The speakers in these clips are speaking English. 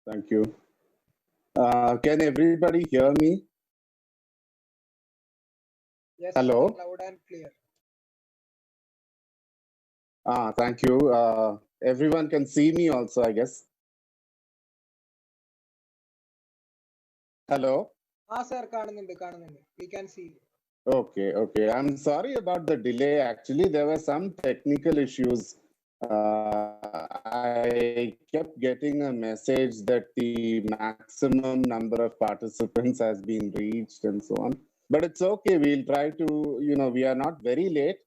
Thank you. Can everybody hear me? Yes, Hello. loud and clear. Thank you. Everyone can see me also, I guess. Hello. Sir, കാണുന്നുണ്ട്. We can see you. Okay. I'm sorry about the delay. Actually, there were some technical issues. I kept getting a message that the maximum number of participants has been reached and so on. But it's okay. We'll try to, we are not very late.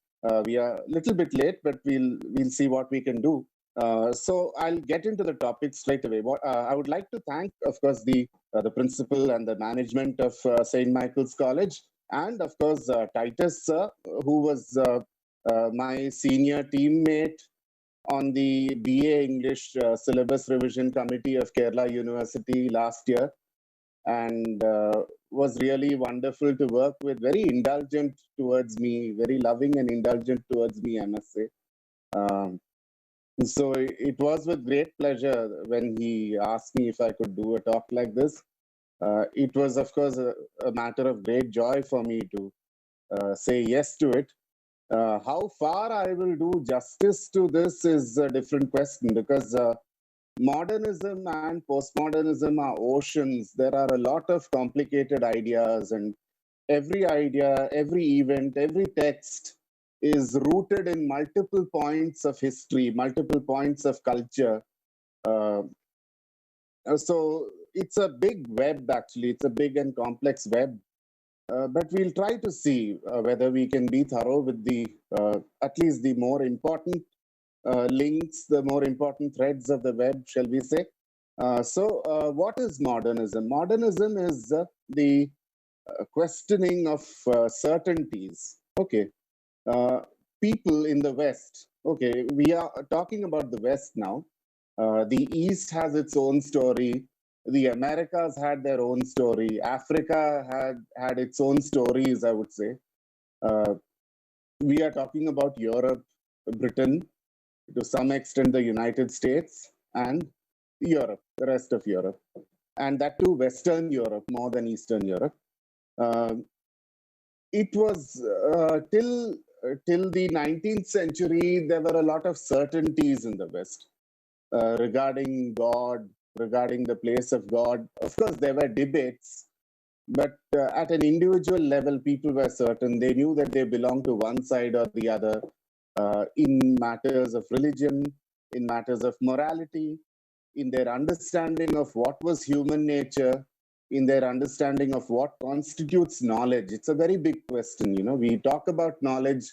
We are a little bit late, but we'll see what we can do. So I'll get into the topic straight away. I would like to thank, of course, the principal and the management of St. Michael's College, and of course Titus sir, who was my senior teammate on the BA English syllabus revision committee of Kerala University last year, and was really wonderful to work with. Very indulgent towards me, very loving and indulgent towards me, I must say. Um, so it was with great pleasure when he asked me if I could do a talk like this. It was, of course, a matter of great joy for me to say yes to it. How far I will do justice to this is a different question, because modernism and postmodernism are oceans. There are a lot of complicated ideas, and every idea, every event, every text is rooted in multiple points of history, multiple points of culture. Uh, so it's a big web, actually. It's a big and complex web. But we'll try to see whether we can be thorough with at least the more important links, the more important threads of the web, shall we say. What is modernism? Modernism is the questioning of certainties. Okay. People in the West, okay, we are talking about the West now. The East has its own story. The Americas had their own story. Africa had its own stories, I would say. Uh, we are talking about Europe, Britain, to some extent the United States, and Europe, the rest of Europe, and that too Western Europe more than Eastern Europe. It was till the 19th century, there were a lot of certainties in the West regarding God, regarding the place of God. Of course, there were debates, but at an individual level, people were certain. They knew that they belonged to one side or the other in matters of religion, in matters of morality, in their understanding of what was human nature, in their understanding of what constitutes knowledge. It's a very big question. We talk about knowledge,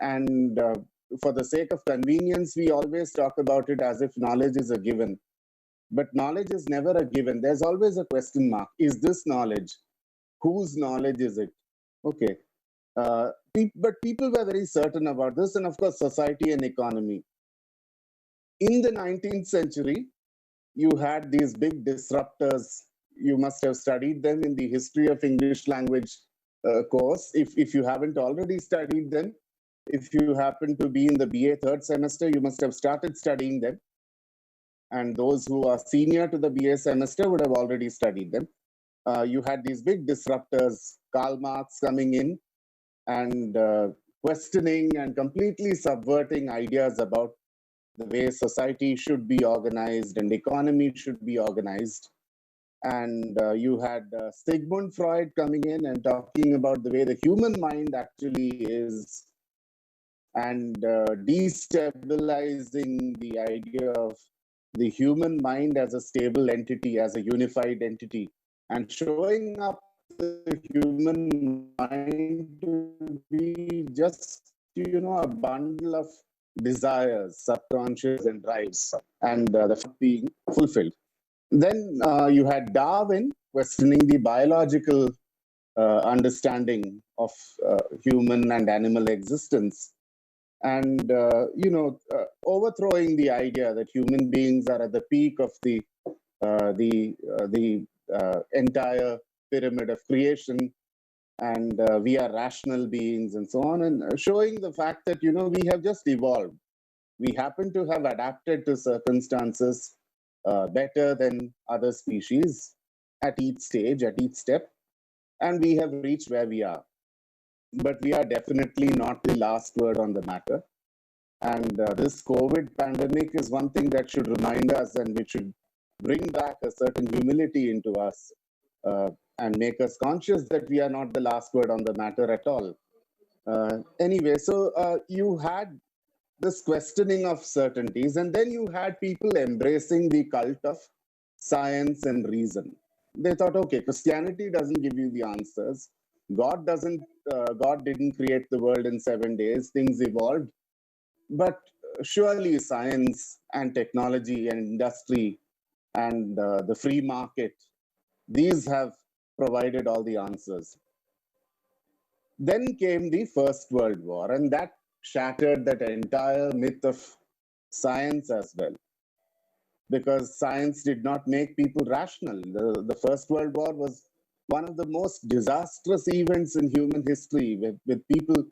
and for the sake of convenience, we always talk about it as if knowledge is a given. But knowledge is never a given. There's always a question mark. Is this knowledge? Whose knowledge is it? Okay. But people were very certain about this, and of course, society and economy. In the 19th century, you had these big disruptors. You must have studied them in the history of English language course. If you haven't already studied them, if you happen to be in the BA third semester, you must have started studying them. And those who are senior to the BA semester would have already studied them. You had these big disruptors, Karl Marx coming in and questioning and completely subverting ideas about the way society should be organized and economy should be organized. And you had Sigmund Freud coming in and talking about the way the human mind actually is, and destabilizing the idea of the human mind as a stable entity, as a unified entity, and showing up the human mind to be just, a bundle of desires, subconscious and drives, and the being fulfilled. Then you had Darwin questioning the biological understanding of human and animal existence, and overthrowing the idea that human beings are at the peak of the entire pyramid of creation, and we are rational beings and so on, and showing the fact that we have just evolved. We happen to have adapted to circumstances better than other species at each stage, at each step, and we have reached where we are. But we are definitely not the last word on the matter. And this COVID pandemic is one thing that should remind us and which should bring back a certain humility into us and make us conscious that we are not the last word on the matter at all. Anyway, so you had this questioning of certainties, and then you had people embracing the cult of science and reason. They thought, okay, Christianity doesn't give you the answers. God didn't create the world in 7 days. Things evolved, but surely science and technology and industry and the free market, these have provided all the answers. Then came the First World War, and that shattered that entire myth of science as well, because science did not make people rational. The First World War was one of the most disastrous events in human history, with people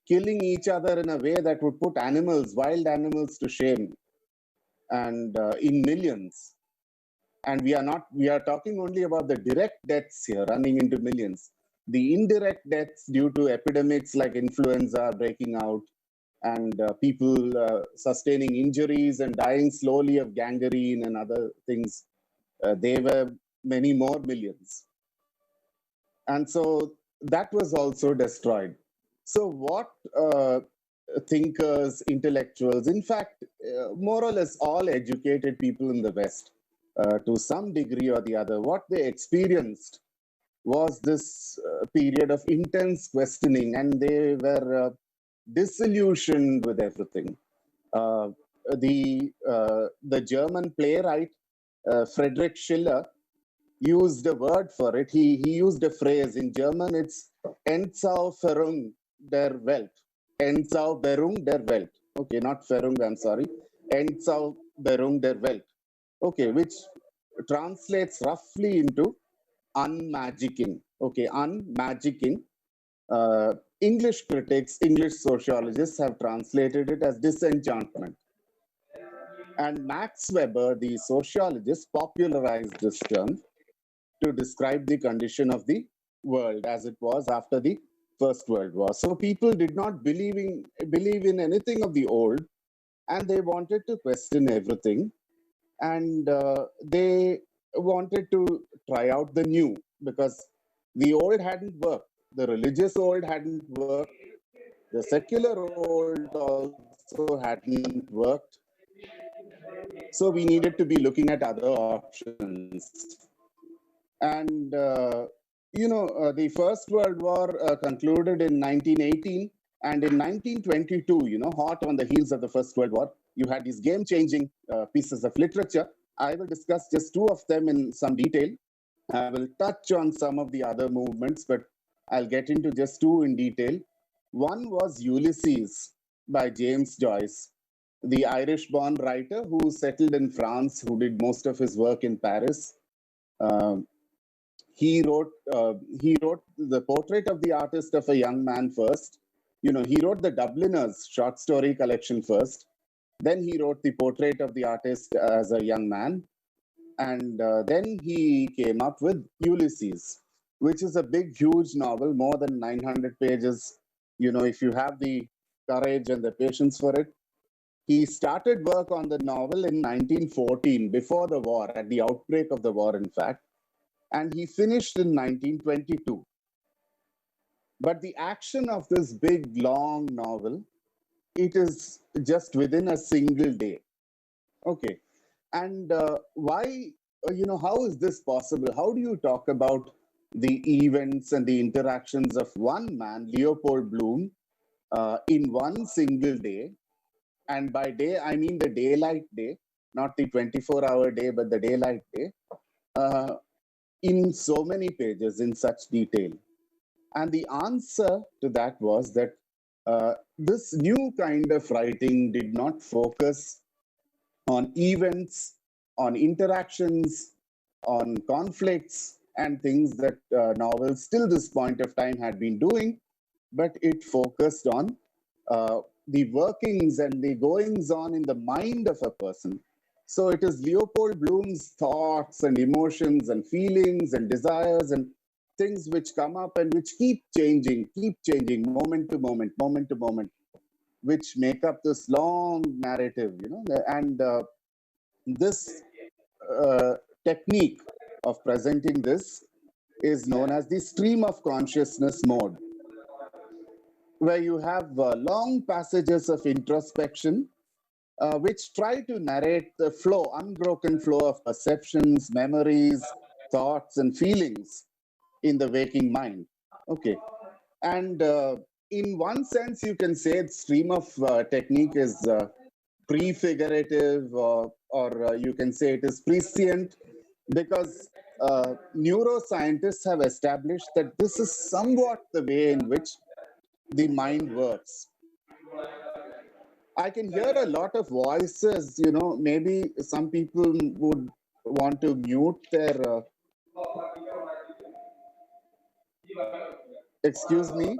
killing each other in a way that would put animals, wild animals, to shame, and in millions. And we are talking only about the direct deaths here, running into millions. The indirect deaths due to epidemics like influenza breaking out, and people sustaining injuries and dying slowly of gangrene and other things, they were many more millions. And so that was also destroyed. So what thinkers, intellectuals, in fact, more or less all educated people in the West, to some degree or the other, what they experienced was this period of intense questioning, and they were disillusioned with everything. Uh, the German playwright Friedrich Schiller used a word for it. He used a phrase in German. It's Entzauberung der Welt. Entzauberung der Welt. Okay, not Ferung. I'm sorry. Entzauberung der Welt. Okay, which translates roughly into unmagicking. Okay, unmagicking. English critics, English sociologists have translated it as disenchantment. And Max Weber, the sociologist, popularized this term to describe the condition of the world as it was after the First World War. So people did not believe in anything of the old, and they wanted to question everything, and they wanted to try out the new, because the old hadn't worked. The religious old hadn't worked. The secular old also hadn't worked. So we needed to be looking at other options. And, the First World War concluded in 1918. And in 1922, hot on the heels of the First World War, you had these game-changing pieces of literature. I will discuss just two of them in some detail. I will touch on some of the other movements, but I'll get into just two in detail. One was Ulysses by James Joyce, the Irish-born writer who settled in France, who did most of his work in Paris. He wrote the portrait of the artist of a young man first. He wrote the Dubliners short story collection first. Then he wrote the portrait of the artist as a young man. And then he came up with Ulysses, which is a big, huge novel, more than 900 pages. If you have the courage and the patience for it. He started work on the novel in 1914, before the war, at the outbreak of the war, in fact, and he finished in 1922. But the action of this big, long novel, it is just within a single day. Okay. And why, how is this possible? How do you talk about the events and the interactions of one man, Leopold Bloom, in one single day? And by day, I mean the daylight day, not the 24-hour day, but the daylight day, in so many pages, in such detail. And the answer to that was that this new kind of writing did not focus on events, on interactions, on conflicts, and things that novels till this point of time had been doing, but it focused on the workings and the goings on in the mind of a person. So it is Leopold Bloom's thoughts and emotions and feelings and desires and things which come up and which keep changing, moment to moment, which make up this long narrative, and this technique of presenting this is known as the stream of consciousness mode, where you have long passages of introspection which try to narrate the flow, unbroken flow of perceptions, memories, thoughts, and feelings in the waking mind. Okay. And in one sense, you can say the stream of technique is prefigurative, or you can say it is prescient, because neuroscientists have established that this is somewhat the way in which the mind works. I can hear a lot of voices, maybe some people would want to mute their. Excuse me.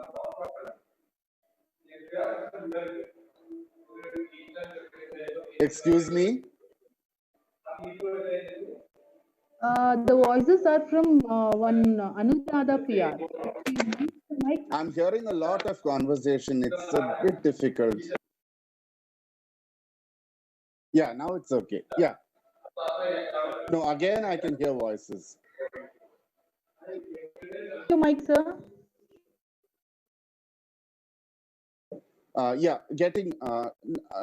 Excuse me. The voices are from one Anuradha PR. I'm hearing a lot of conversation. It's a bit difficult. Yeah, now it's okay. Yeah. No, again, I can hear voices. Your mic, sir. Yeah, getting.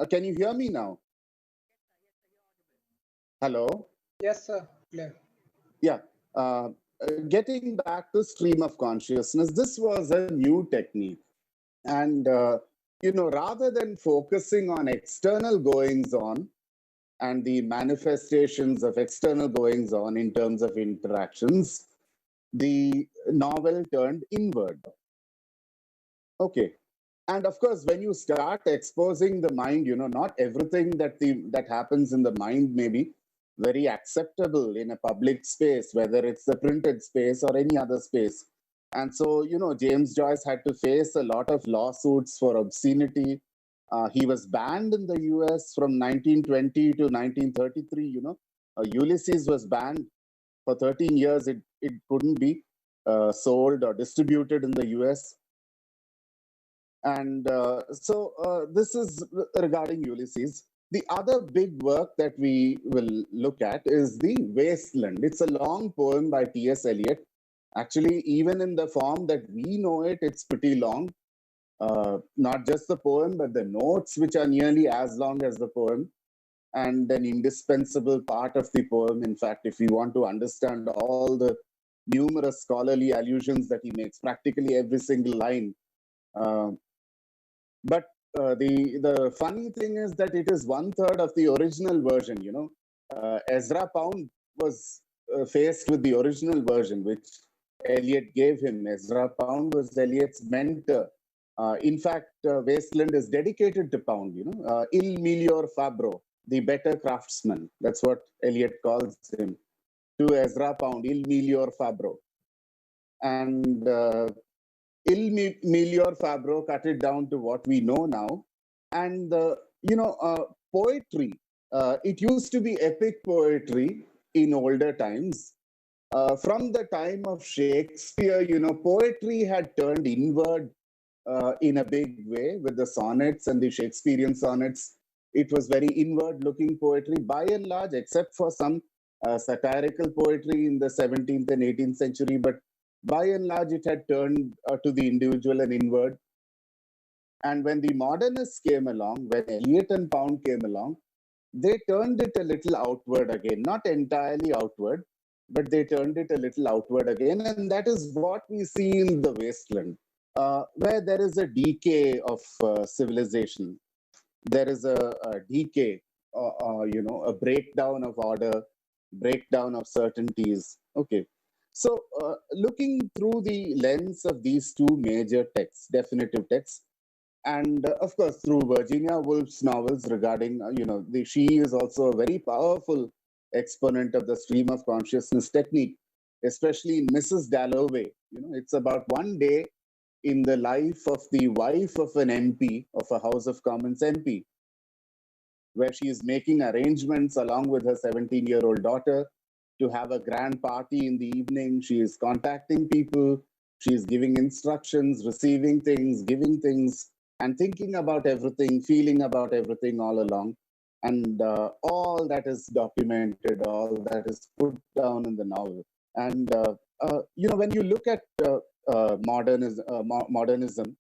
Can you hear me now? Hello? Yes, sir. Clear. Yeah. Getting back to stream of consciousness, this was a new technique. And, rather than focusing on external goings on and the manifestations of external goings on in terms of interactions, the novel turned inward. Okay. And of course, when you start exposing the mind, not everything that happens in the mind may be very acceptable in a public space, whether it's the printed space or any other space. And so, James Joyce had to face a lot of lawsuits for obscenity. He was banned in the US from 1920 to 1933. Ulysses was banned for 13 years. It couldn't be sold or distributed in the US. And so this is regarding Ulysses. The other big work that we will look at is The Wasteland. It's a long poem by T.S. Eliot. Actually, even in the form that we know it, it's pretty long. Not just the poem, but the notes, which are nearly as long as the poem, and an indispensable part of the poem. In fact, if you want to understand all the numerous scholarly allusions that he makes, practically every single line. But the funny thing is that it is 1/3 of the original version. Ezra Pound was faced with the original version, which Eliot gave him. Ezra Pound was Eliot's mentor. In fact, Wasteland is dedicated to Pound. Il miglior fabbro, the better craftsman. That's what Eliot calls him. To Ezra Pound, il miglior fabbro. And Il miglior fabbro cut it down to what we know now. And, poetry, it used to be epic poetry in older times. From the time of Shakespeare, poetry had turned inward in a big way with the sonnets and the Shakespearean sonnets. It was very inward looking poetry by and large, except for some satirical poetry in the 17th and 18th century. But by and large, it had turned to the individual and inward. And when the modernists came along, when Eliot and Pound came along, they turned it a little outward again, not entirely outward, but they turned it a little outward again. And that is what we see in The Wasteland, where there is a decay of civilization. There is a decay, a breakdown of order, breakdown of certainties. Okay. So, looking through the lens of these two major texts, definitive texts, and of course through Virginia Woolf's novels regarding, she is also a very powerful exponent of the stream of consciousness technique, especially in Mrs. Dalloway. It's about one day in the life of the wife of an MP, of a House of Commons MP. where she is making arrangements along with her 17-year-old daughter to have a grand party in the evening. She is contacting people, she is giving instructions, receiving things, giving things, and thinking about everything, feeling about everything all along. And all that is documented, all that is put down in the novel. And when you look at modernism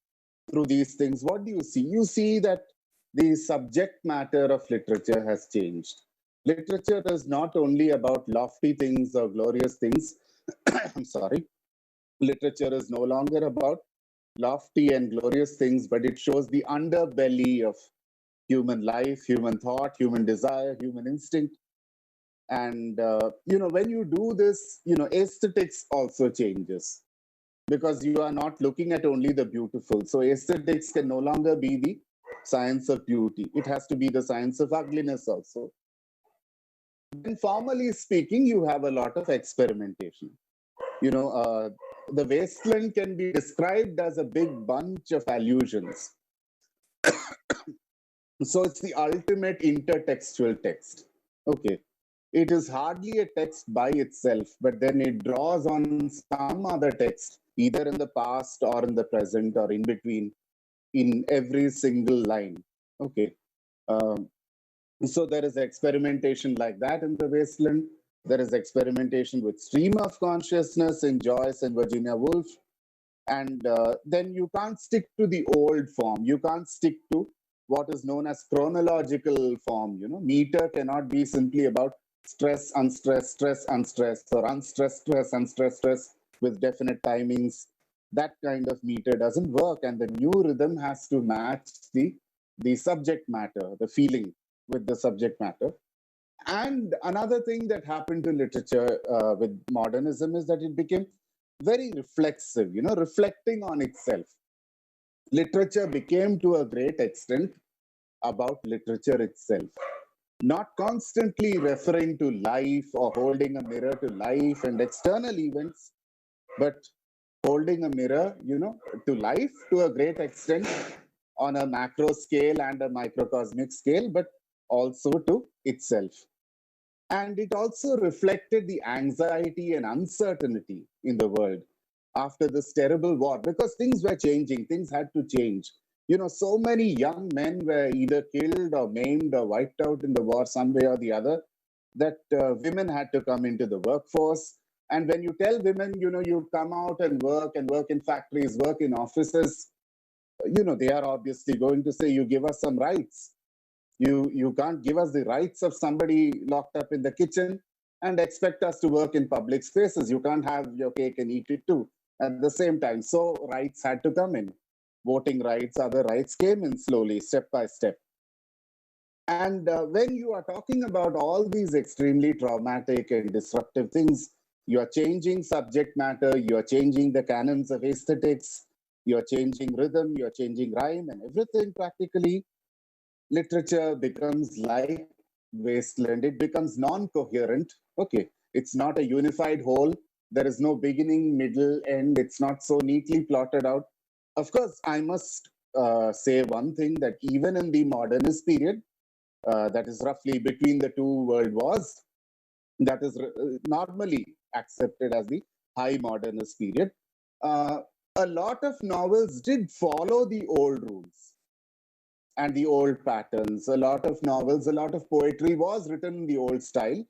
through these things, what do you see? You see that the subject matter of literature has changed. Literature is not only about lofty things or glorious things. I'm sorry. Literature is no longer about lofty and glorious things, but it shows the underbelly of human life, human thought, human desire, human instinct. And when you do this, aesthetics also changes, because you are not looking at only the beautiful. So aesthetics can no longer be the science of beauty. It has to be the science of ugliness also. Then formally speaking, you have a lot of experimentation. The wasteland can be described as a big bunch of allusions. So it's the ultimate intertextual text. Okay. It is hardly a text by itself, but then it draws on some other text, either in the past or in the present or in between, in every single line. Okay. So there is experimentation like that in the wasteland. There is experimentation with stream of consciousness in Joyce and Virginia Woolf. And then you can't stick to the old form. You can't stick to what is known as chronological form. Meter cannot be simply about stress, unstress, stress, unstress, or unstress, stress, unstress, stress with definite timings. That kind of meter doesn't work. And the new rhythm has to match the subject matter, the feeling with the subject matter. And another thing that happened to literature with modernism is that it became very reflexive, reflecting on itself. Literature became to a great extent about literature itself, not constantly referring to life or holding a mirror to life and external events, but holding a mirror, to life to a great extent on a macro scale and a microcosmic scale, but also to itself. And it also reflected the anxiety and uncertainty in the world after this terrible war, because things were changing, things had to change. So many young men were either killed or maimed or wiped out in the war, some way or the other, that women had to come into the workforce. And when you tell women, you come out and work in factories, work in offices, they are obviously going to say, you give us some rights. You can't give us the rights of somebody locked up in the kitchen and expect us to work in public spaces. You can't have your cake and eat it too at the same time. So rights had to come in. Voting rights, other rights came in slowly, step by step. And when you are talking about all these extremely traumatic and disruptive things, you are changing subject matter, you are changing the canons of aesthetics, you are changing rhythm, you are changing rhyme and everything practically. Literature becomes like wasteland. It becomes non-coherent. Okay, it's not a unified whole. There is no beginning, middle, end. It's not so neatly plotted out. Of course, I must say one thing, that even in the modernist period, that is roughly between the two world wars, that is normally accepted as the high modernist period. A lot of novels did follow the old rules and the old patterns. A lot of novels, a lot of poetry was written in the old style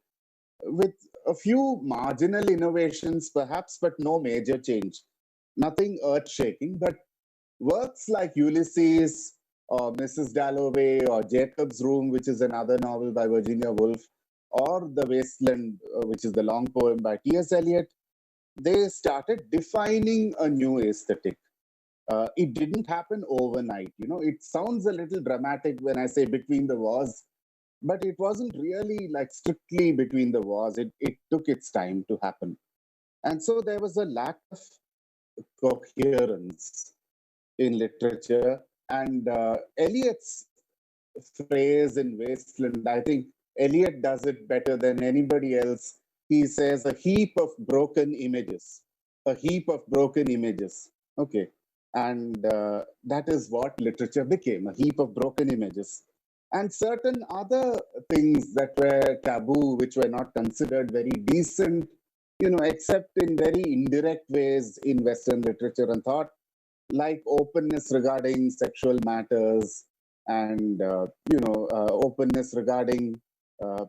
with a few marginal innovations, perhaps, but no major change. Nothing earth shaking. But works like Ulysses or Mrs. Dalloway or Jacob's Room, which is another novel by Virginia Woolf, or The Wasteland, which is the long poem by T.S. Eliot, they started defining a new aesthetic. It didn't happen overnight. It sounds a little dramatic when I say between the wars, but it wasn't really like strictly between the wars. It took its time to happen. And so there was a lack of coherence in literature. And Eliot's phrase in Wasteland, I think Eliot does it better than anybody else. He says a heap of broken images, a heap of broken images. Okay. And that is what literature became, a heap of broken images. and certain other things that were taboo, which were not considered very decent, except in very indirect ways in Western literature and thought, like openness regarding sexual matters and, openness regarding uh,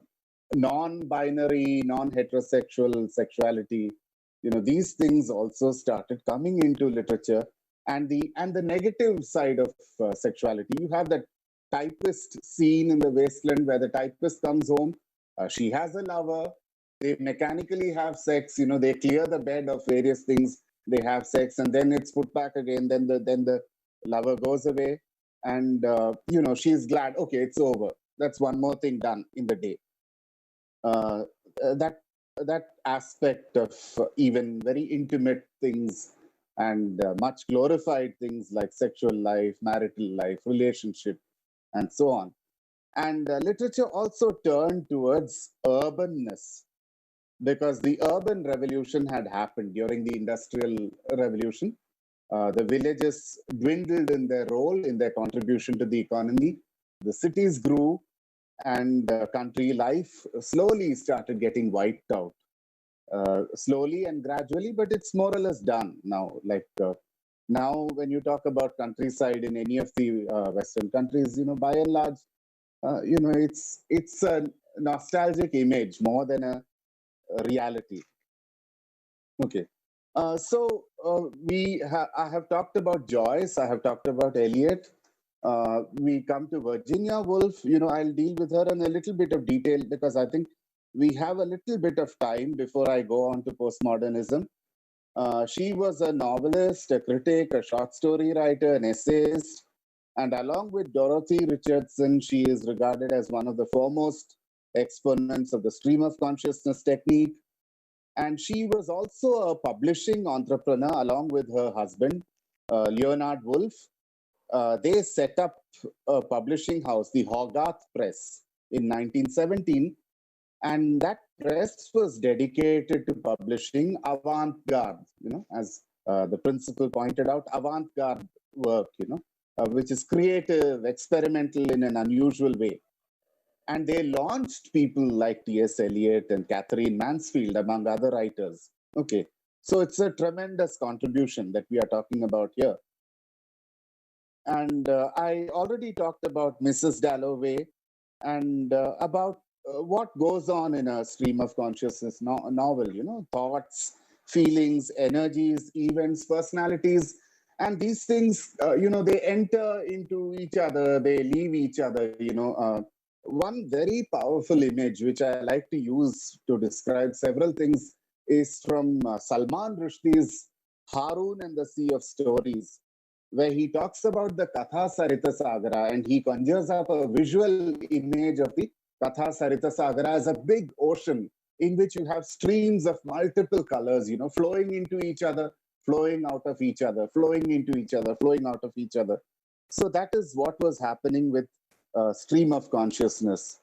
non-binary, non-heterosexual sexuality. These things also started coming into literature, and the negative side of sexuality. You have that typist scene in The Wasteland where the typist comes home. She has a lover. They mechanically have sex. They clear the bed of various things. They have sex, and then it's put back again. Then the lover goes away, and she's glad. Okay, it's over. That's one more thing done in the day. uh, that aspect of even very intimate things and much glorified things like sexual life, marital life, relationship, and so on. And literature also turned towards urbanness because the urban revolution had happened during the Industrial Revolution. The villages dwindled in their role, in their contribution to the economy. The cities grew, and country life slowly started getting wiped out, slowly and gradually, but it's more or less done now. Like now, when you talk about countryside in any of the Western countries, by and large, it's a nostalgic image more than a reality. Okay. I have talked about Joyce. I have talked about Eliot. We come to Virginia Woolf. I'll deal with her in a little bit of detail because I think we have a little bit of time before I go on to postmodernism. She was a novelist, a critic, a short story writer, an essayist, and along with Dorothy Richardson, she is regarded as one of the foremost exponents of the stream of consciousness technique. And she was also a publishing entrepreneur along with her husband, Leonard Woolf. They set up a publishing house, the Hogarth Press, in 1917. And that press was dedicated to publishing avant-garde, as the principal pointed out, avant-garde work, which is creative, experimental in an unusual way. And they launched people like T.S. Eliot and Catherine Mansfield, among other writers. Okay. So it's a tremendous contribution that we are talking about here. And I already talked about Mrs. Dalloway and about what goes on in a stream of consciousness novel, thoughts, feelings, energies, events, personalities. And these things, they enter into each other, they leave each other, one very powerful image, which I like to use to describe several things, is from Salman Rushdie's Harun and the Sea of Stories, where he talks about the Katha Sarita Sagara and he conjures up a visual image of the Katha Sarita Sagara as a big ocean in which you have streams of multiple colors, flowing into each other, flowing out of each other, flowing into each other, flowing out of each other. So that is what was happening with stream of consciousness.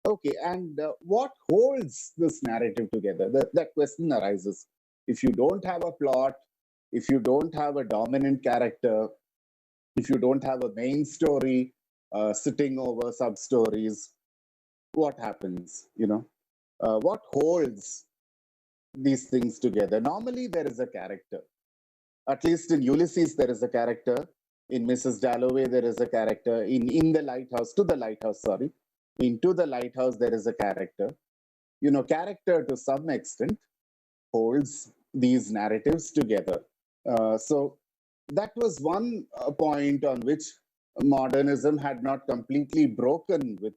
Okay, and what holds this narrative together? That question arises. If you don't have a plot, if you don't have a dominant character, if you don't have a main story sitting over sub stories, what happens? What holds these things together? Normally, there is a character. At least in Ulysses, there is a character. In Mrs. Dalloway, there is a character. In the lighthouse, to the lighthouse, sorry. Into the lighthouse, there is a character. Character to some extent holds these narratives together. So that was one point on which modernism had not completely broken with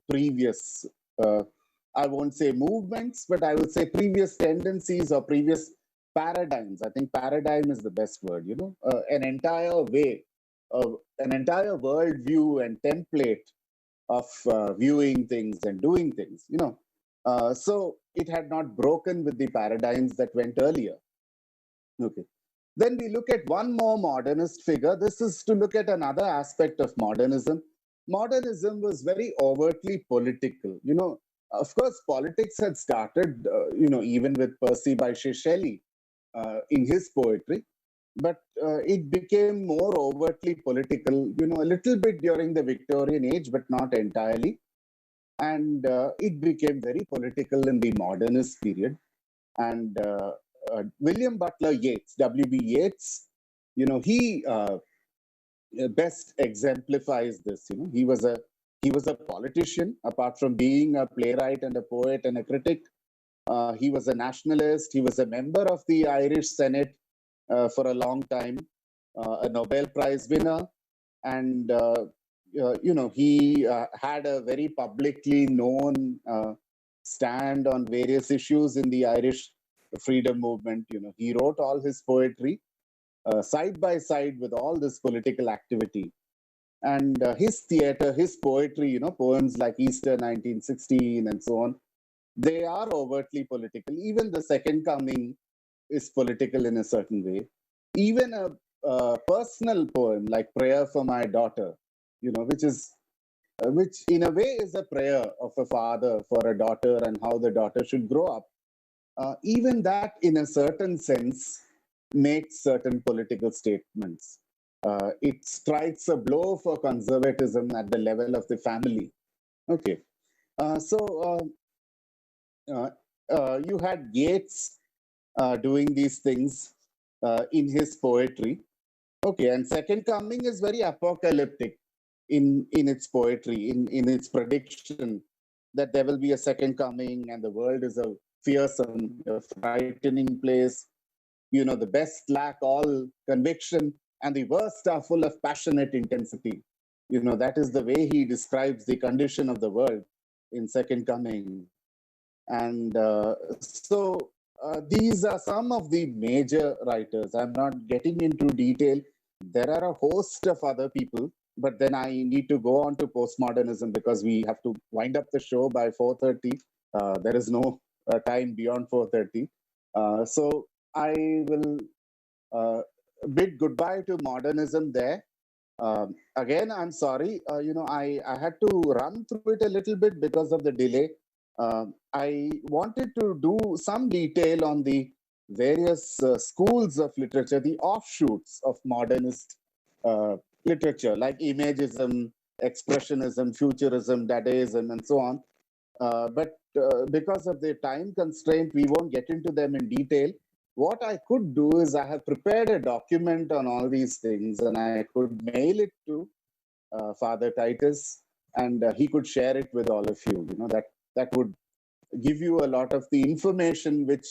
previous, I won't say movements, but I would say previous tendencies or previous paradigms. I think paradigm is the best word, an entire way, an entire worldview and template of viewing things and doing things, so it had not broken with the paradigms that went earlier. Okay. Then we look at one more modernist figure. This is to look at another aspect of modernism. Modernism was very overtly political. Of course, politics had started, even with Percy Bysshe Shelley in his poetry. but it became more overtly political, a little bit during the Victorian age, but not entirely. And it became very political in the modernist period. And William Butler Yeats, W.B. Yeats, he best exemplifies this. He was a politician, apart from being a playwright and a poet and a critic. He was a nationalist. He was a member of the Irish Senate for a long time, a Nobel Prize winner, and he had a very publicly known stand on various issues in the Irish freedom movement. He wrote all his poetry side by side with all this political activity. And his theater, his poetry, poems like Easter 1916 and so on, they are overtly political. Even the Second Coming is political in a certain way. Even a personal poem like Prayer for My Daughter, which in a way is a prayer of a father for a daughter and how the daughter should grow up. Even that, in a certain sense, makes certain political statements. It strikes a blow for conservatism at the level of the family. Okay. You had Yeats doing these things in his poetry. Okay, and Second Coming is very apocalyptic in its poetry, in its prediction that there will be a second coming and the world is a fearsome, a frightening place. The best lack all conviction and the worst are full of passionate intensity. That is the way he describes the condition of the world in Second Coming. And these are some of the major writers. I'm not getting into detail. There are a host of other people, but then I need to go on to postmodernism because we have to wind up the show by 4:30. There is no time beyond 4:30. So I will bid goodbye to modernism there. Again, I'm sorry. I had to run through it a little bit because of the delay. I wanted to do some detail on the various schools of literature, the offshoots of modernist literature, like imagism, expressionism, futurism, dadaism, and so on. But because of the time constraint, we won't get into them in detail. What I could do is I have prepared a document on all these things, and I could mail it to Father Titus, and he could share it with all of you. That would give you a lot of the information which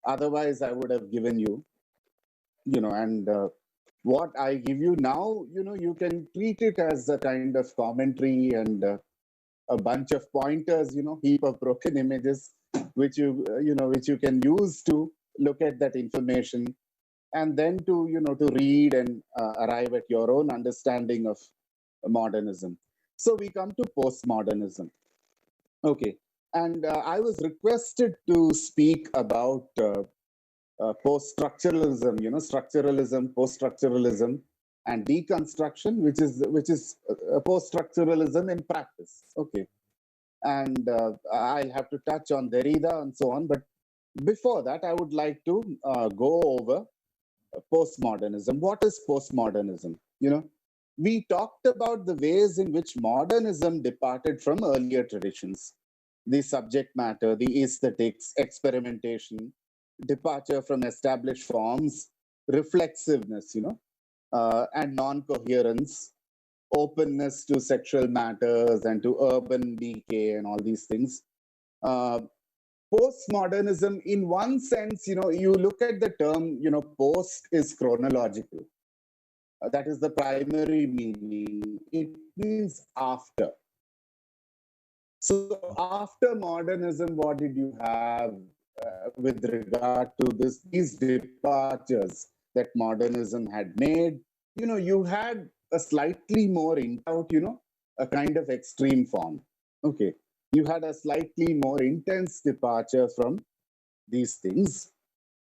otherwise I would have given you. And what I give you now, you can treat it as a kind of commentary and a bunch of pointers, heap of broken images, which you can use to look at that information, and then to read and arrive at your own understanding of modernism. So we come to postmodernism. Okay, and I was requested to speak about post-structuralism, structuralism, post-structuralism, and deconstruction, which is post-structuralism in practice. Okay, and I'll have to touch on Derrida and so on. But before that, I would like to go over postmodernism. What is postmodernism? We talked about the ways in which modernism departed from earlier traditions, the subject matter, the aesthetics, experimentation, departure from established forms, reflexiveness, and non-coherence, openness to sexual matters and to urban decay and all these things. Uh, Postmodernism, in one sense, you look at the term, post is chronological. That is the primary meaning. It means after. So after modernism, what did you have with regard to these departures that modernism had made? You had a slightly more a kind of extreme form. Okay. You had a slightly more intense departure from these things.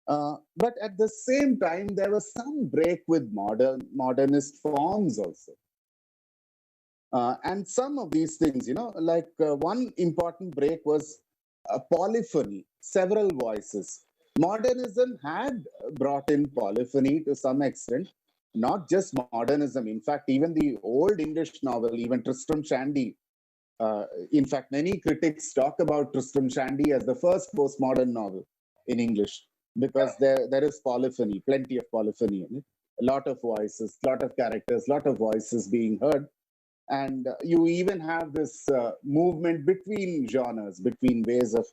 But at the same time, there was some break with modernist forms also. And some of these things, like one important break was polyphony, several voices. Modernism had brought in polyphony to some extent, not just modernism. In fact, even the old English novel, even Tristram Shandy, in fact, many critics talk about Tristram Shandy as the first postmodern novel in English because there is polyphony, plenty of polyphony in it, a lot of voices, lot of characters, lot of voices being heard. And you even have this movement between genres, between ways of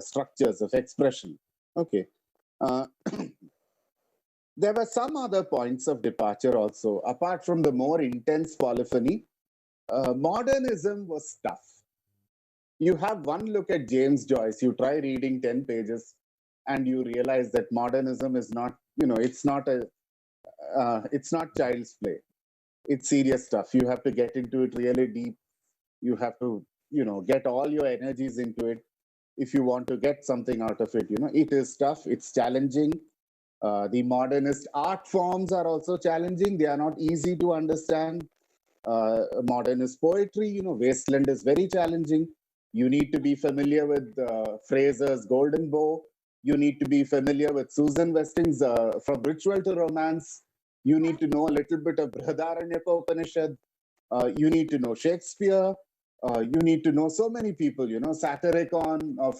structures of expression. Okay. Uh, there were some other points of departure also. Apart from the more intense polyphony, modernism was tough. You have one look at James Joyce, you try reading 10 pages, and you realize that modernism is not, it's not child's play. It's serious stuff. You have to get into it really deep. You have to, get all your energies into it if you want to get something out of it. It is tough. It's challenging. The modernist art forms are also challenging. They are not easy to understand. Modernist poetry, Wasteland is very challenging. You need to be familiar with Fraser's Golden Bow. You need to be familiar with Susan Westing's From Ritual to Romance. You need to know a little bit of Brihadaranyaka Upanishad. You need to know Shakespeare. You need to know so many people, Satyricon of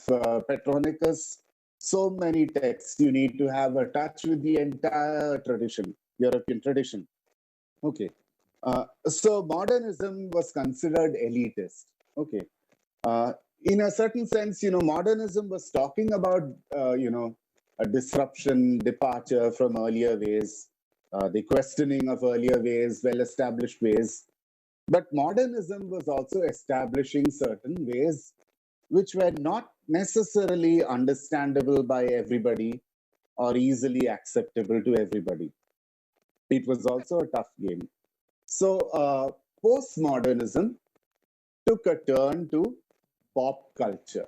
Petronicus. So many texts. You need to have a touch with the entire tradition, European tradition. Okay. So modernism was considered elitist. Okay. In a certain sense, modernism was talking about, a disruption, departure from earlier ways, the questioning of earlier ways, well-established ways. But modernism was also establishing certain ways which were not necessarily understandable by everybody or easily acceptable to everybody. It was also a tough game. So postmodernism took a turn to pop culture,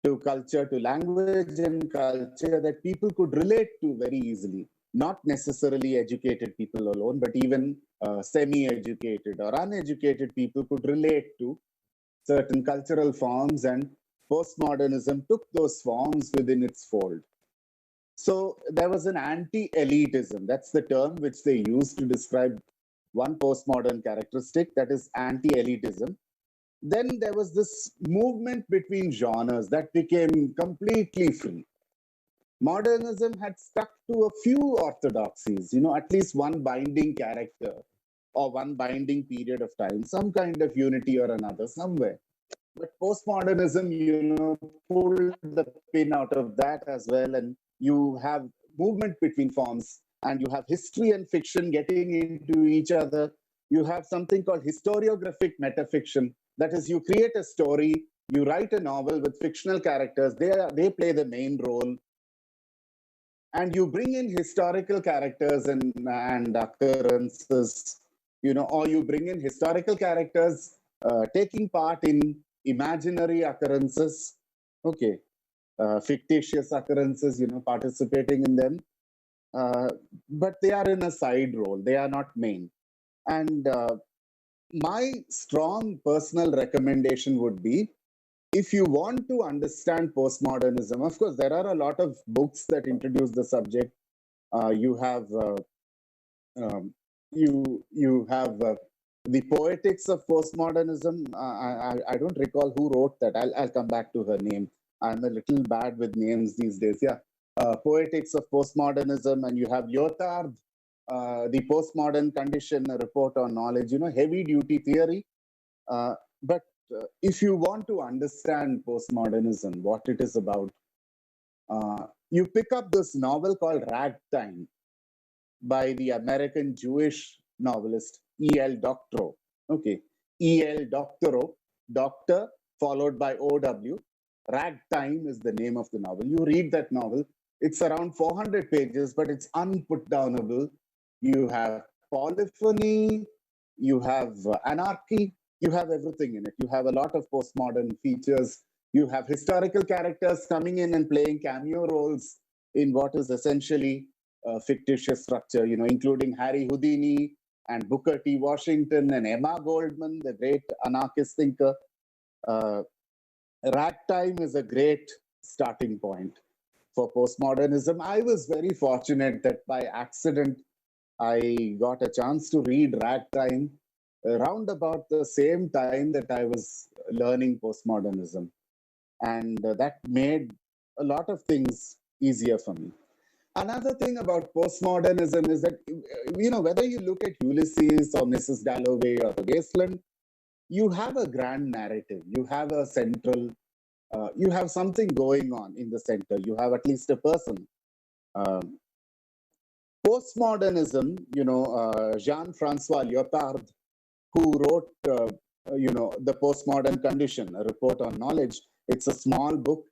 to language and culture that people could relate to very easily. Not necessarily educated people alone, but even semi-educated or uneducated people could relate to certain cultural forms, and postmodernism took those forms within its fold. So there was an anti-elitism. That's the term which they used to describe one postmodern characteristic, that is anti-elitism. Then there was this movement between genres that became completely free. Modernism had stuck to a few orthodoxies, at least one binding character or one binding period of time, some kind of unity or another somewhere. But postmodernism, pulled the pin out of that as well, and you have movement between forms, and you have history and fiction getting into each other. You have something called historiographic metafiction. That is, you create a story, you write a novel with fictional characters, they play the main role, and you bring in historical characters and occurrences, or you bring in historical characters taking part in imaginary occurrences, okay, fictitious occurrences, participating in them, but they are in a side role, they are not main. And my strong personal recommendation would be, if you want to understand postmodernism, of course, there are a lot of books that introduce the subject. You have you have the poetics of postmodernism. I don't recall who wrote that. I'll come back to her name. I'm a little bad with names these days. Yeah, poetics of postmodernism, and you have Lyotard, the postmodern condition, a report on knowledge. Heavy duty theory. But if you want to understand postmodernism, what it is about, you pick up this novel called Ragtime by the American Jewish novelist E.L. Doctorow. Okay, E.L. Doctorow, doctor followed by O.W. Ragtime is the name of the novel. You read that novel. It's around 400 pages, but it's unputdownable. You have polyphony, you have anarchy, you have everything in it. You have a lot of postmodern features. You have historical characters coming in and playing cameo roles in what is essentially a fictitious structure, including Harry Houdini and Booker T. Washington and Emma Goldman, the great anarchist thinker. Ragtime is a great starting point. for postmodernism. I was very fortunate that by accident, I got a chance to read Ragtime around about the same time that I was learning postmodernism. And that made a lot of things easier for me. Another thing about postmodernism is that, whether you look at Ulysses or Mrs. Dalloway or The Wasteland, you have a grand narrative. You have a central, you have something going on in the center. You have at least a person. Um, Postmodernism, Jean-Francois Lyotard, who wrote, The Postmodern Condition, a report on knowledge. It's a small book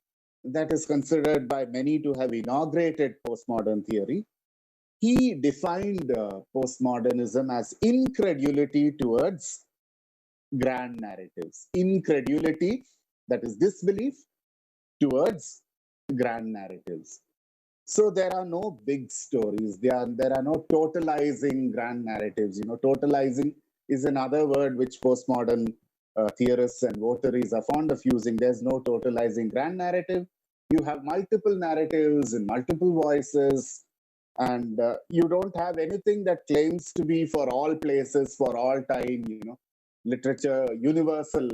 that is considered by many to have inaugurated postmodern theory. He defined postmodernism as incredulity towards grand narratives. Incredulity, that is disbelief, towards grand narratives. So there are no big stories. There are no totalizing grand narratives. Totalizing is another word which postmodern theorists and votaries are fond of using. There's no totalizing grand narrative. You have multiple narratives in multiple voices, and you don't have anything that claims to be for all places, for all time. Literature universal,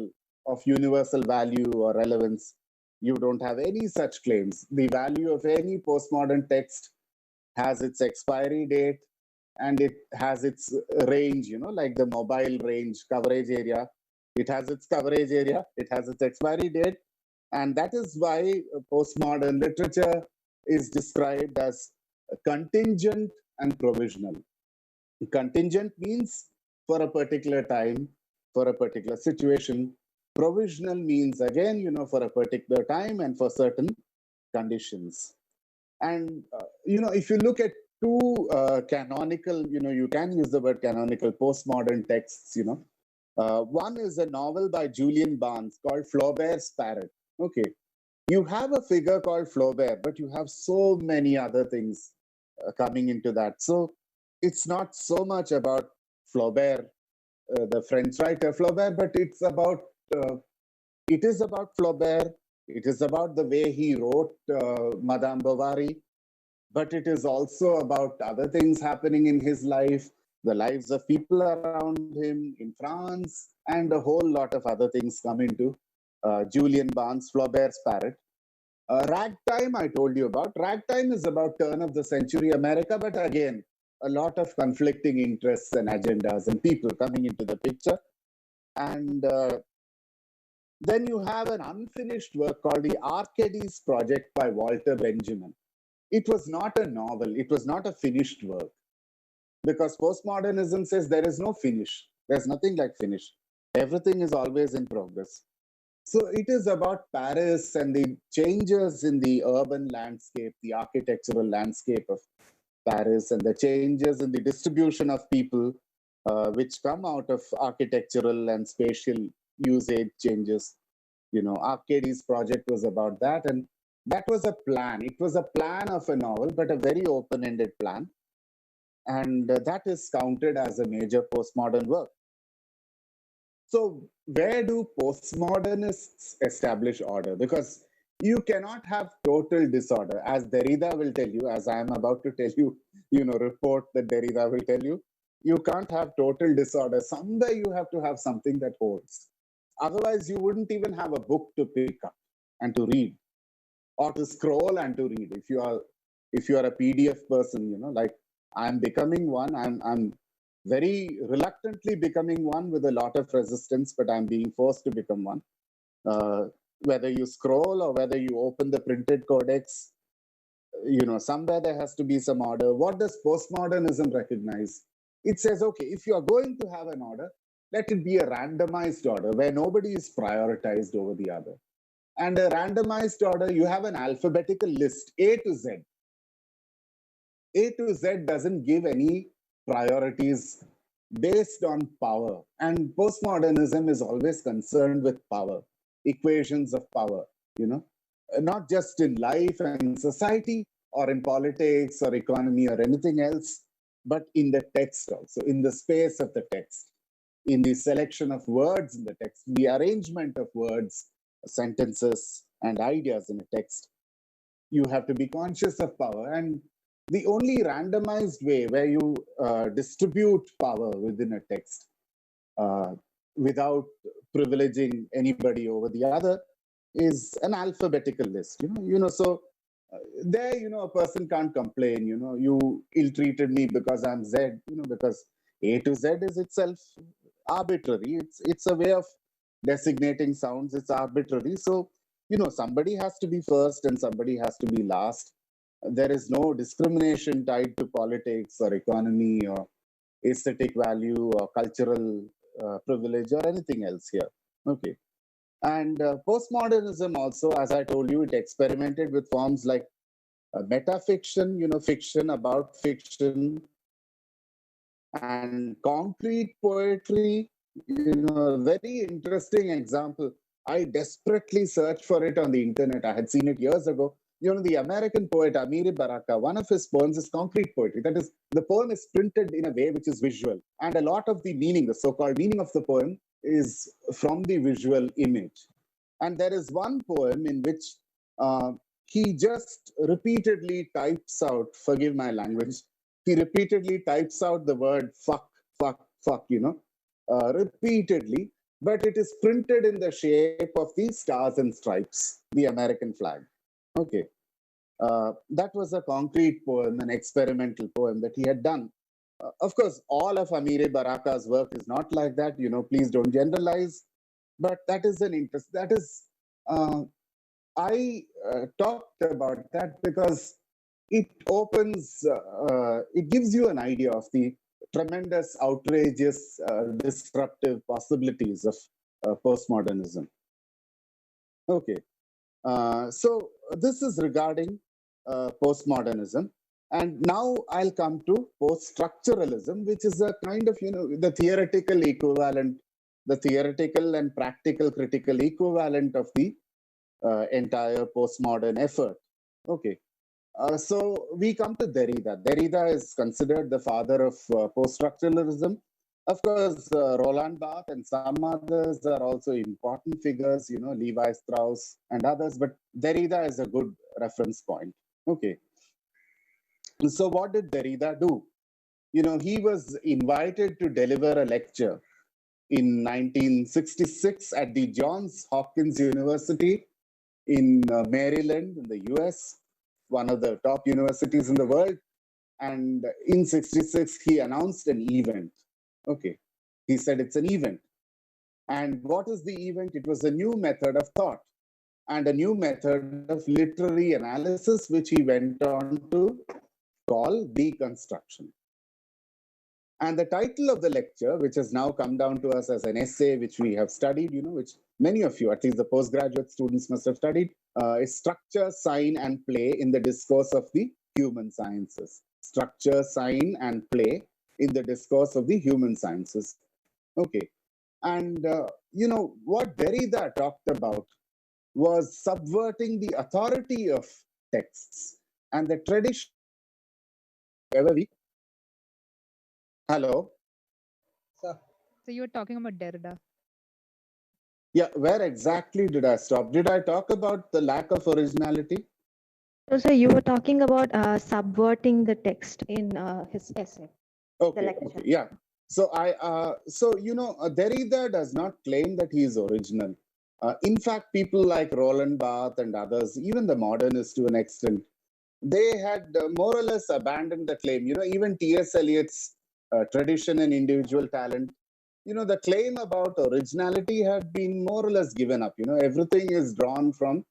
of universal value or relevance. You don't have any such claims. The value of any postmodern text has its expiry date and it has its range, like the mobile range coverage area. It has its coverage area, it has its expiry date. And that is why postmodern literature is described as contingent and provisional. Contingent means for a particular time, for a particular situation. Provisional means again, for a particular time and for certain conditions. And, if you look at two canonical, you can use the word canonical postmodern texts, one is a novel by Julian Barnes called Flaubert's Parrot. Okay. You have a figure called Flaubert, but you have so many other things coming into that. So it's not so much about Flaubert, the French writer Flaubert, but it is about Flaubert. It is about the way he wrote Madame Bovary, but it is also about other things happening in his life, the lives of people around him in France, and a whole lot of other things come into Julian Barnes' Flaubert's Parrot. Ragtime, I told you about. Ragtime is about turn of the century America, but again, a lot of conflicting interests and agendas and people coming into the picture. And then you have an unfinished work called the Arcades Project by Walter Benjamin. It was not a novel, it was not a finished work. Because postmodernism says there is no finish. There's nothing like finish. Everything is always in progress. So it is about Paris and the changes in the urban landscape, the architectural landscape of Paris, and the changes in the distribution of people, which come out of architectural and spatial usage changes. Arcades project was about that, and that was a plan. It was a plan of a novel, but a very open-ended plan. And that is counted as a major postmodern work. So where do postmodernists establish order? Because you cannot have total disorder, as Derrida will tell you, as I am about to tell you, report that Derrida will tell you. You can't have total disorder. Somewhere you have to have something that holds. Otherwise, you wouldn't even have a book to pick up and to read, or to scroll and to read. If you are a PDF person, like I'm becoming one, I'm very reluctantly becoming one with a lot of resistance, but I'm being forced to become one. Whether you scroll or whether you open the printed codex, somewhere there has to be some order. What does postmodernism recognize? It says, okay, if you are going to have an order, let it be a randomized order where nobody is prioritized over the other. And a randomized order, you have an alphabetical list, A to Z. A to Z doesn't give any priorities based on power. And postmodernism is always concerned with power, equations of power, not just in life and society or in politics or economy or anything else, but in the text also, in the space of the text, in the selection of words in the text, the arrangement of words, sentences, and ideas in a text. you have to be conscious of power. And the only randomized way where you distribute power within a text uh, without privileging anybody over the other is an alphabetical list. So there, a person can't complain. You ill-treated me because I'm Z. Because A to Z is itself arbitrary. It's a way of designating sounds. It's arbitrary. So somebody has to be first and somebody has to be last. There is no discrimination tied to politics or economy or aesthetic value or cultural privilege or anything else here. Okay. And postmodernism also, as I told you, it experimented with forms like metafiction, fiction about fiction, and concrete poetry. A very interesting example. I desperately searched for it on the internet. I had seen it years ago. The American poet Amiri Baraka, one of his poems is concrete poetry. That is, the poem is printed in a way which is visual. And a lot of the meaning, the so-called meaning of the poem, is from the visual image. And there is one poem in which he just repeatedly types out, forgive my language, he repeatedly types out the word fuck, fuck, fuck, repeatedly, but it is printed in the shape of the stars and stripes, the American flag. Okay. That was a concrete poem, an experimental poem that he had done. Of course, all of Amiri Baraka's work is not like that. Please don't generalize. But that is an interest. That is, I talked about that because it opens, it gives you an idea of the tremendous, outrageous, disruptive possibilities of postmodernism. Okay. So this is regarding postmodernism. And now I'll come to post-structuralism, which is a kind of, the theoretical equivalent, the theoretical and practical critical equivalent of the entire postmodern effort. Okay. So we come to Derrida. Derrida is considered the father of post-structuralism. Of course, Roland Barthes and some others are also important figures, Levi Strauss and others, but Derrida is a good reference point. Okay. So what did Derrida do? He was invited to deliver a lecture in 1966 at the Johns Hopkins University in Maryland in the US, one of the top universities in the world. And in 66, he announced an event. Okay. He said it's an event. And what is the event? It was a new method of thought and a new method of literary analysis, which he went on to call deconstruction. And the title of the lecture, which has now come down to us as an essay, which we have studied, which many of you, at least the postgraduate students, must have studied, is Structure, Sign, and Play in the Discourse of the Human Sciences. Structure, Sign, and Play in the Discourse of the Human Sciences. Okay. And, what Derrida talked about was subverting the authority of texts and the tradition. Hello? Sir. So you were talking about Derrida. Yeah, where exactly did I stop? Did I talk about the lack of originality? So you were talking about subverting the text in his essay. Okay, yeah. So Derrida does not claim that he is original. In fact, people like Roland Barthes and others, even the modernists to an extent, they had more or less abandoned the claim. Even T.S. Eliot's tradition and individual talent, the claim about originality had been more or less given up. Everything is drawn from,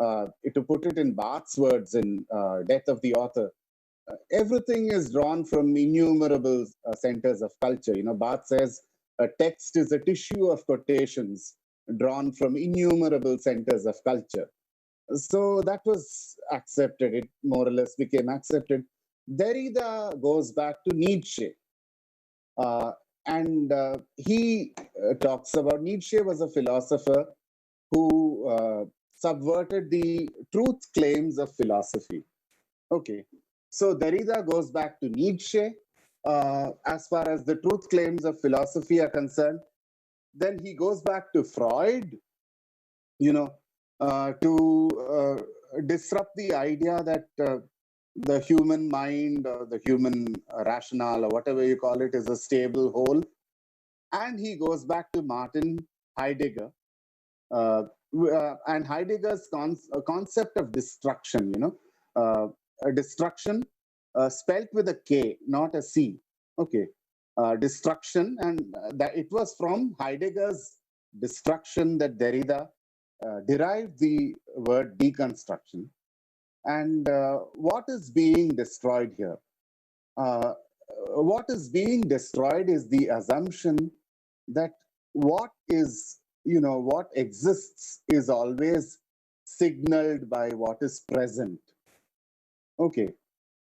to put it in Barthes' words in Death of the Author, everything is drawn from innumerable centers of culture. Barthes says a text is a tissue of quotations drawn from innumerable centers of culture. So that was accepted. It more or less became accepted. Derrida goes back to Nietzsche. And he talks about Nietzsche was a philosopher who subverted the truth claims of philosophy. Okay. So Derrida goes back to Nietzsche as far as the truth claims of philosophy are concerned. Then he goes back to Freud, to disrupt the idea that the human mind or the human rationale or whatever you call it is a stable whole. And he goes back to Martin Heidegger and Heidegger's concept of destruction, a destruction spelt with a K, not a C. Okay. Destruction, and that it was from Heidegger's destruction that Derrida derived the word deconstruction. And what is being destroyed here? What is being destroyed is the assumption that what is, what exists is always signaled by what is present. Okay.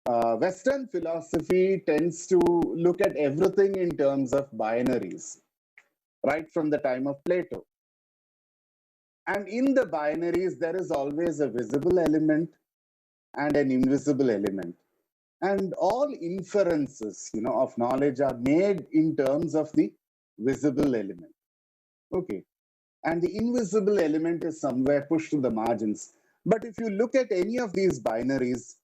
Western philosophy tends to look at everything in terms of binaries, right from the time of Plato. And in the binaries, there is always a visible element and an invisible element. And all inferences, of knowledge are made in terms of the visible element. Okay. And the invisible element is somewhere pushed to the margins. But if you look at any of these binaries,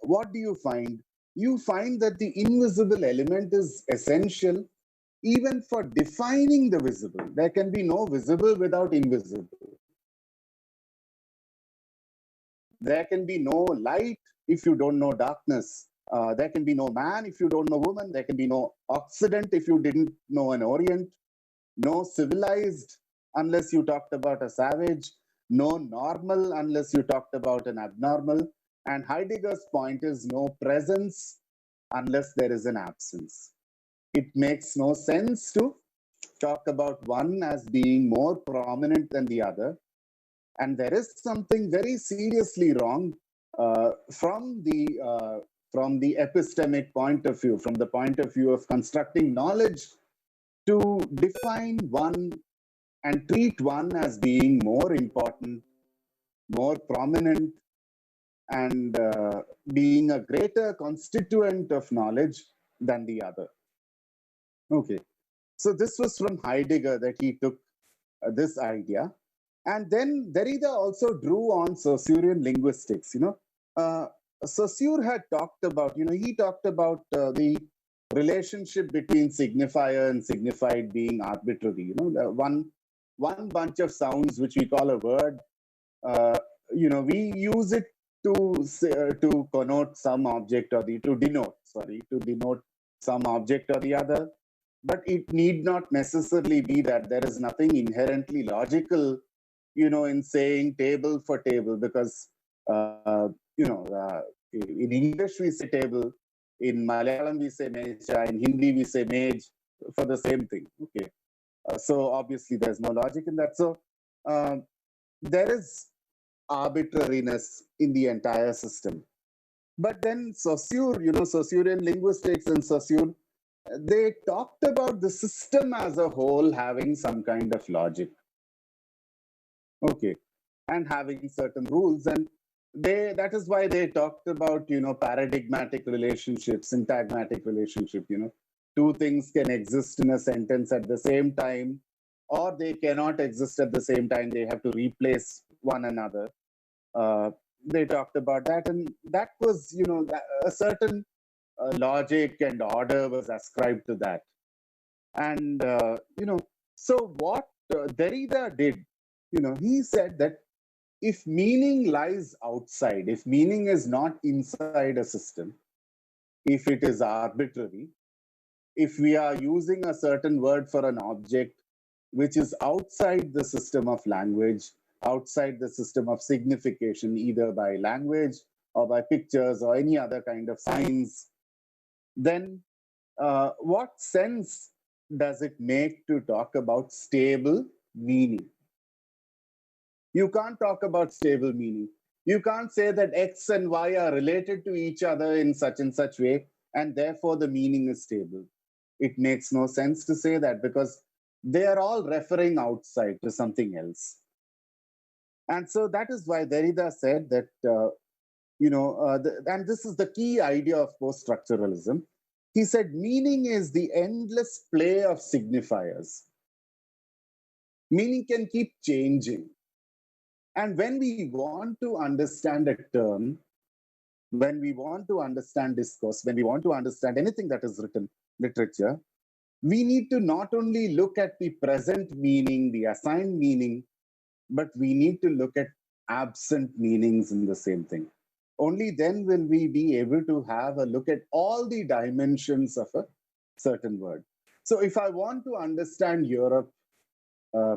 what do you find? You find that the invisible element is essential even for defining the visible. There can be no visible without invisible. There can be no light if you don't know darkness. There can be no man if you don't know woman. There can be no Occident if you didn't know an Orient. No civilized unless you talked about a savage. No normal unless you talked about an abnormal. And Heidegger's point is no presence unless there is an absence. It makes no sense to talk about one as being more prominent than the other. And there is something very seriously wrong from the epistemic point of view, from the point of view of constructing knowledge, to define one and treat one as being more important, more prominent, and being a greater constituent of knowledge than the other. Okay, so this was from Heidegger that he took this idea. And then Derrida also drew on Saussurian linguistics. Saussure had talked about, he talked about the relationship between signifier and signified being arbitrary. One bunch of sounds which we call a word, we use it to connote some object or to denote some object or the other. But it need not necessarily be that. There is nothing inherently logical, in saying table for table, because, in English we say table, in Malayalam we say meja, in Hindi we say mage for the same thing. Okay. So obviously there's no logic in that. So there is arbitrariness in the entire system. But then Saussure, Saussurian linguistics and Saussure, they talked about the system as a whole having some kind of logic. Okay. And having certain rules. And that is why they talked about, paradigmatic relationships, syntagmatic relationship, two things can exist in a sentence at the same time, or they cannot exist at the same time. They have to replace one another. They talked about that. And that was, a certain logic and order was ascribed to that. And, so what Derrida did, he said that if meaning lies outside, if meaning is not inside a system, if it is arbitrary, if we are using a certain word for an object which is outside the system of language, outside the system of signification, either by language or by pictures or any other kind of signs, then what sense does it make to talk about stable meaning? You can't talk about stable meaning. You can't say that X and Y are related to each other in such and such way, and therefore the meaning is stable. It makes no sense to say that, because they are all referring outside to something else. And so that is why Derrida said that, and this is the key idea of post-structuralism. He said, meaning is the endless play of signifiers. Meaning can keep changing. And when we want to understand a term, when we want to understand discourse, when we want to understand anything that is written, literature, we need to not only look at the present meaning, the assigned meaning, but we need to look at absent meanings in the same thing. Only then will we be able to have a look at all the dimensions of a certain word. So if I want to understand Europe,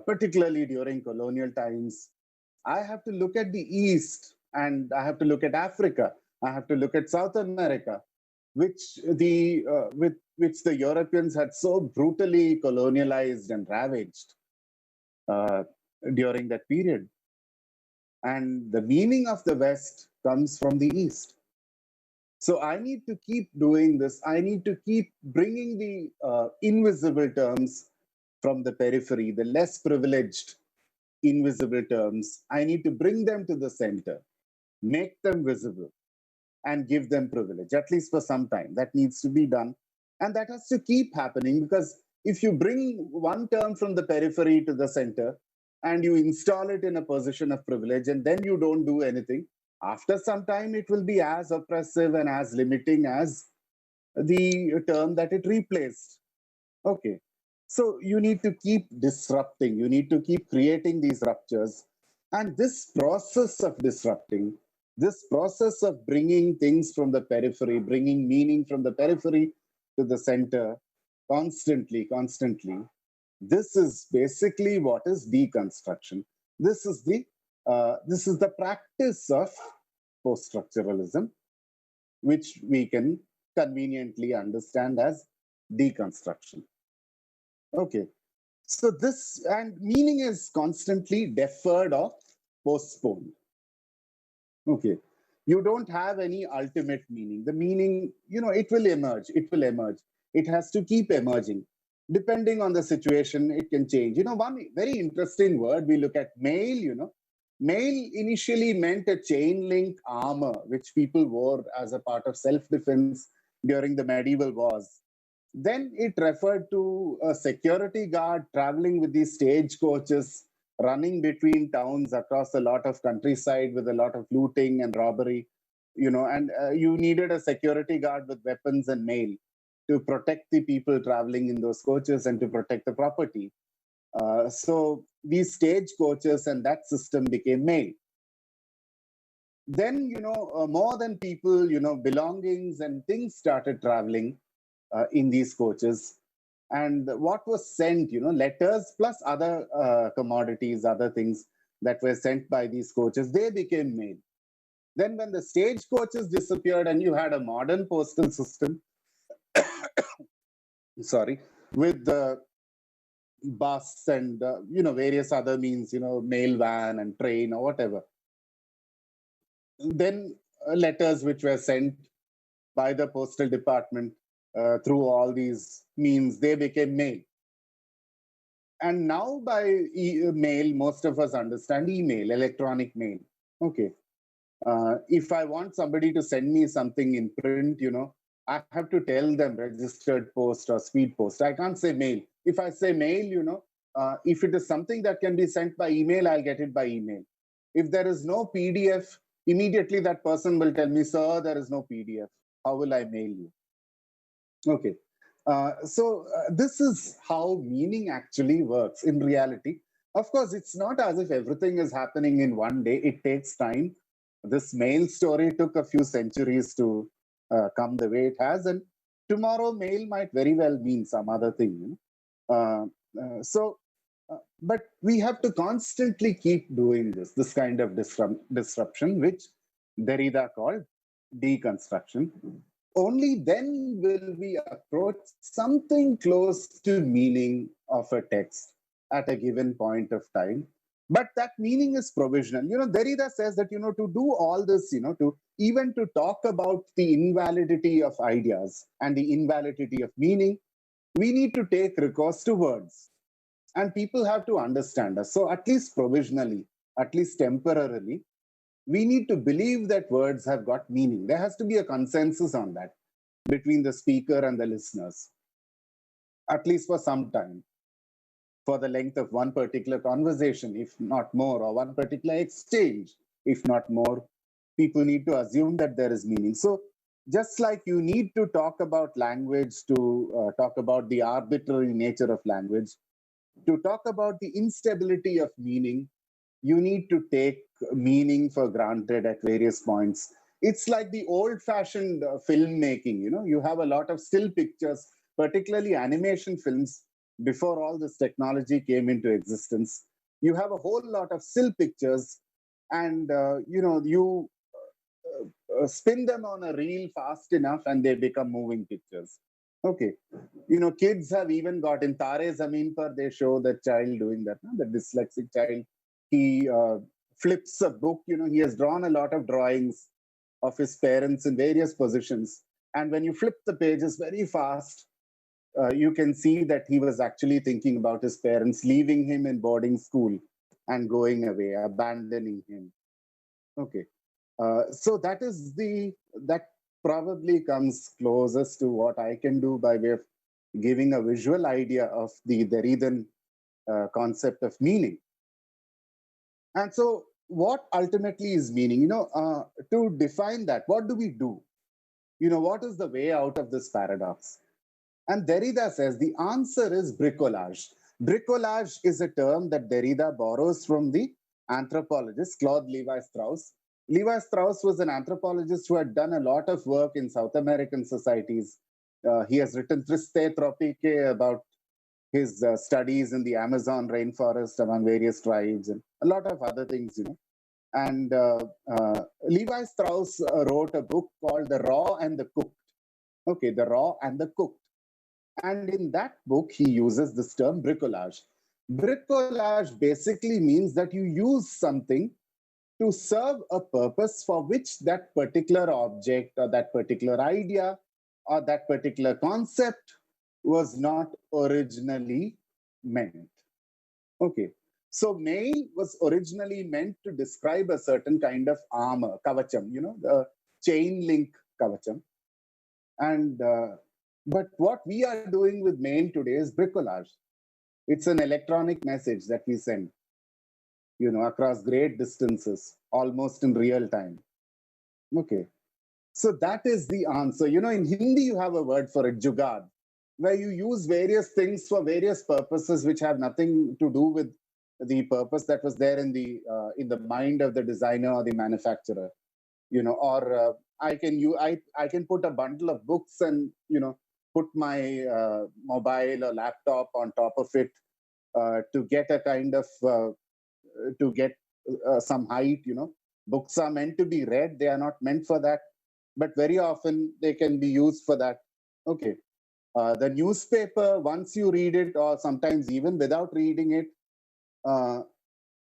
particularly during colonial times, I have to look at the East, and I have to look at Africa. I have to look at South America, with which the Europeans had so brutally colonialized and ravaged uh, during that period. And the meaning of the West comes from the East. So I need to keep doing this. I need to keep bringing the invisible terms from the periphery, the less privileged invisible terms. I need to bring them to the center, make them visible, and give them privilege, at least for some time. That needs to be done. And that has to keep happening, because if you bring one term from the periphery to the center and you install it in a position of privilege and then you don't do anything, after some time it will be as oppressive and as limiting as the term that it replaced. Okay. So you need to keep disrupting, you need to keep creating these ruptures. And this process of disrupting, this process of bringing things from the periphery, bringing meaning from the periphery to the center, constantly, this is basically what is deconstruction. This is the practice of post-structuralism, which we can conveniently understand as deconstruction. Okay. So this, and meaning is constantly deferred or postponed. Okay. You don't have any ultimate meaning. The meaning, it will emerge. It will emerge. It has to keep emerging. Depending on the situation, it can change. One very interesting word, we look at mail, Mail initially meant a chain link armor, which people wore as a part of self-defense during the medieval wars. Then it referred to a security guard traveling with these stagecoaches, running between towns across a lot of countryside with a lot of looting and robbery, and you needed a security guard with weapons and mail to protect the people traveling in those coaches and to protect the property. So these stagecoaches and that system became mail. Then, more than people, belongings and things started traveling in these coaches. And what was sent, letters plus other commodities, other things that were sent by these coaches, they became mail. Then when the stage coaches disappeared and you had a modern postal system, sorry, with the bus and, various other means, mail van and train or whatever. Then letters which were sent by the postal department through all these means, they became mail. And now by mail, most of us understand email, electronic mail. Okay. If I want somebody to send me something in print, I have to tell them registered post or speed post. I can't say mail. If I say mail, if it is something that can be sent by email, I'll get it by email. If there is no PDF, immediately that person will tell me, sir, there is no PDF. How will I mail you? Okay. So this is how meaning actually works in reality. Of course, it's not as if everything is happening in one day. It takes time. This mail story took a few centuries to come the way it has. And tomorrow, mail might very well mean some other thing. But we have to constantly keep doing this kind of disruption, which Derrida called deconstruction. Only then will we approach something close to meaning of a text at a given point of time. But that meaning is provisional. Derrida says that, to do all this, to talk about the invalidity of ideas and the invalidity of meaning, we need to take recourse to words. And people have to understand us. So at least provisionally, at least temporarily, we need to believe that words have got meaning. There has to be a consensus on that between the speaker and the listeners, at least for some time. for the length of one particular conversation, if not more, or one particular exchange, if not more. People need to assume that there is meaning. So just like you need to talk about language to talk about the arbitrary nature of language, to talk about the instability of meaning, you need to take meaning for granted at various points. It's like the old fashioned filmmaking, you have a lot of still pictures, particularly animation films, before all this technology came into existence. You have a whole lot of still pictures, and you spin them on a reel fast enough and they become moving pictures. Okay. Kids have even got in Tare Zameen Par, they show the child doing that, no? The dyslexic child. He flips a book, he has drawn a lot of drawings of his parents in various positions. And when you flip the pages very fast, you can see that he was actually thinking about his parents leaving him in boarding school and going away, abandoning him. Okay. So that probably comes closest to what I can do by way of giving a visual idea of the Derridan concept of meaning. And so what ultimately is meaning? To define that, what do we do? What is the way out of this paradox? And Derrida says the answer is bricolage. Bricolage is a term that Derrida borrows from the anthropologist Claude Levi-Strauss. Levi-Strauss was an anthropologist who had done a lot of work in South American societies. He has written Triste Tropique about his studies in the Amazon rainforest among various tribes and a lot of other things, And Levi-Strauss wrote a book called The Raw and the Cooked. Okay, The Raw and the Cooked. And in that book, he uses this term bricolage. Bricolage basically means that you use something to serve a purpose for which that particular object or that particular idea or that particular concept was not originally meant. Okay. So mail was originally meant to describe a certain kind of armor, kavacham, the chain link kavacham. And but what we are doing with mail today is bricolage. It's an electronic message that we send, across great distances, almost in real time. Okay. So that is the answer. In Hindi, you have a word for it, jugaad, where you use various things for various purposes which have nothing to do with the purpose that was there in the mind of the designer or the manufacturer. Or I can put a bundle of books and put my mobile or laptop on top of it to get a kind of to get some height. Books are meant to be read; they are not meant for that, but very often they can be used for that. Okay. The newspaper, once you read it, or sometimes even without reading it,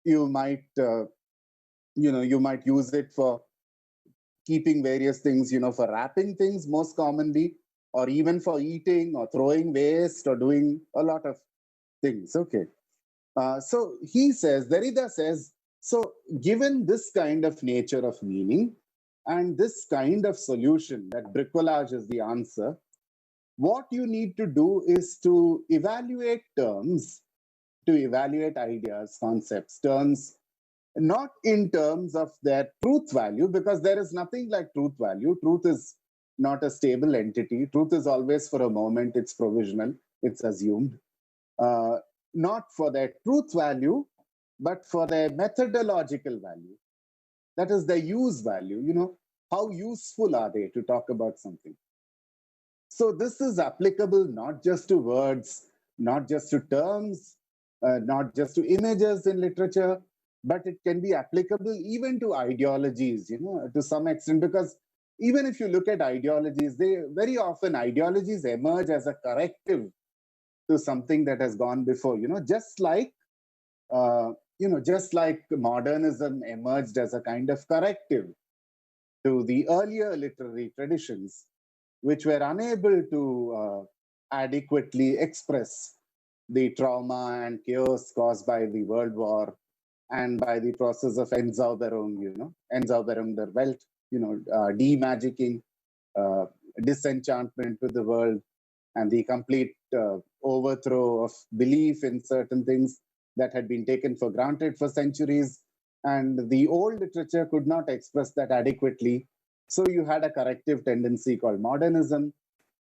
you might use it for keeping various things, for wrapping things most commonly, or even for eating or throwing waste or doing a lot of things. Okay. So he says, Derrida says, so given this kind of nature of meaning and this kind of solution that bricolage is the answer, what you need to do is to evaluate terms, to evaluate ideas, concepts, terms, not in terms of their truth value, because there is nothing like truth value. Truth is not a stable entity. Truth is always for a moment, it's provisional, it's assumed. Not for their truth value, but for their methodological value. That is the use value. How useful are they to talk about something? So this is applicable not just to words, not just to terms, not just to images in literature, but it can be applicable even to ideologies, to some extent, because even if you look at ideologies, very often ideologies emerge as a corrective to something that has gone before, just like modernism emerged as a kind of corrective to the earlier literary traditions, which were unable to adequately express the trauma and chaos caused by the World War and by the process of Entzauberung, Entzauberung der Welt, demagicking, disenchantment with the world. and the complete overthrow of belief in certain things that had been taken for granted for centuries. And the old literature could not express that adequately. So you had a corrective tendency called modernism.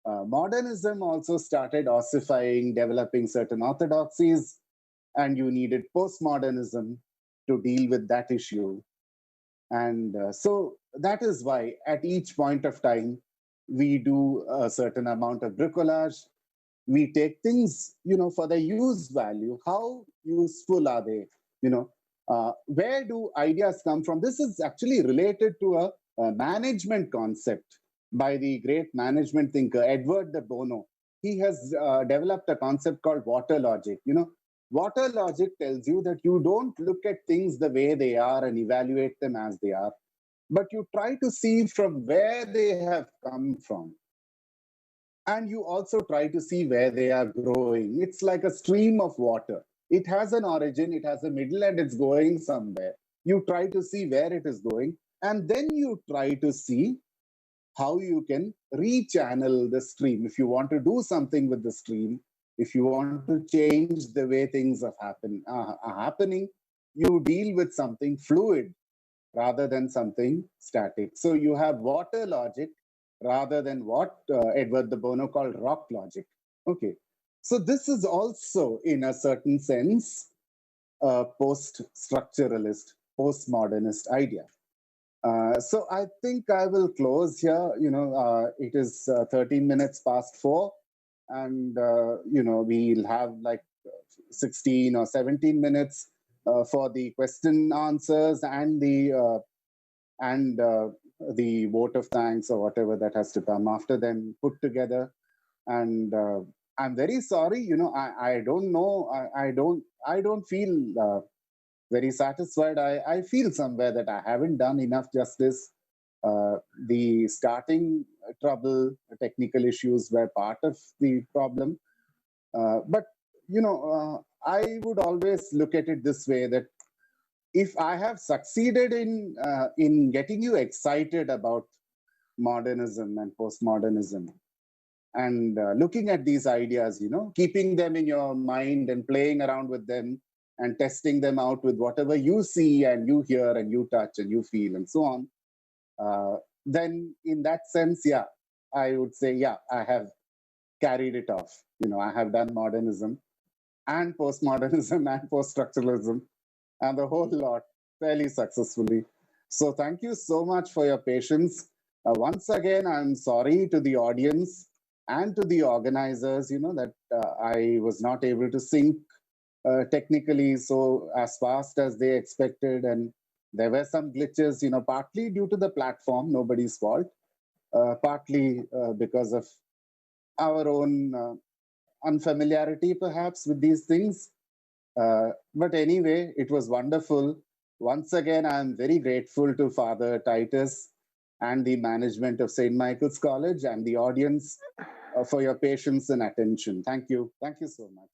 Modernism also started ossifying, developing certain orthodoxies, and you needed postmodernism to deal with that issue. And so that is why at each point of time, we do a certain amount of bricolage. We take things, for their use value. How useful are they? Where do ideas come from? This is actually related to a management concept by the great management thinker, Edward de Bono. He has developed a concept called water logic. Water logic tells you that you don't look at things the way they are and evaluate them as they are, but you try to see from where they have come from. And you also try to see where they are growing. It's like a stream of water. It has an origin, it has a middle, and it's going somewhere. You try to see where it is going, and then you try to see how you can rechannel the stream. If you want to do something with the stream, if you want to change the way things are happening, you deal with something fluid rather than something static. So you have water logic rather than what Edward de Bono called rock logic. Okay, so this is also, in a certain sense, a post-structuralist, postmodernist idea. So I think I will close here. It is 13 minutes past 4, and we'll have like 16 or 17 minutes for the question answers and the vote of thanks or whatever that has to come after them put together. And I'm very sorry. I don't know. I don't feel very satisfied. I feel somewhere that I haven't done enough justice. The starting trouble, technical issues were part of the problem. But, I would always look at it this way, that if I have succeeded in getting you excited about modernism and postmodernism, and looking at these ideas, keeping them in your mind and playing around with them and testing them out with whatever you see and you hear and you touch and you feel and so on, then in that sense, yeah, I would say, yeah, I have carried it off. I have done modernism and postmodernism and post-structuralism and the whole lot fairly successfully. So thank you so much for your patience. Once again, I'm sorry to the audience and to the organizers, that I was not able to sync technically so as fast as they expected. And there were some glitches, partly due to the platform, nobody's fault, partly because of our own unfamiliarity, perhaps, with these things. But anyway, it was wonderful. Once again, I'm very grateful to Father Titus and the management of St. Michael's College and the audience for your patience and attention. Thank you. Thank you so much.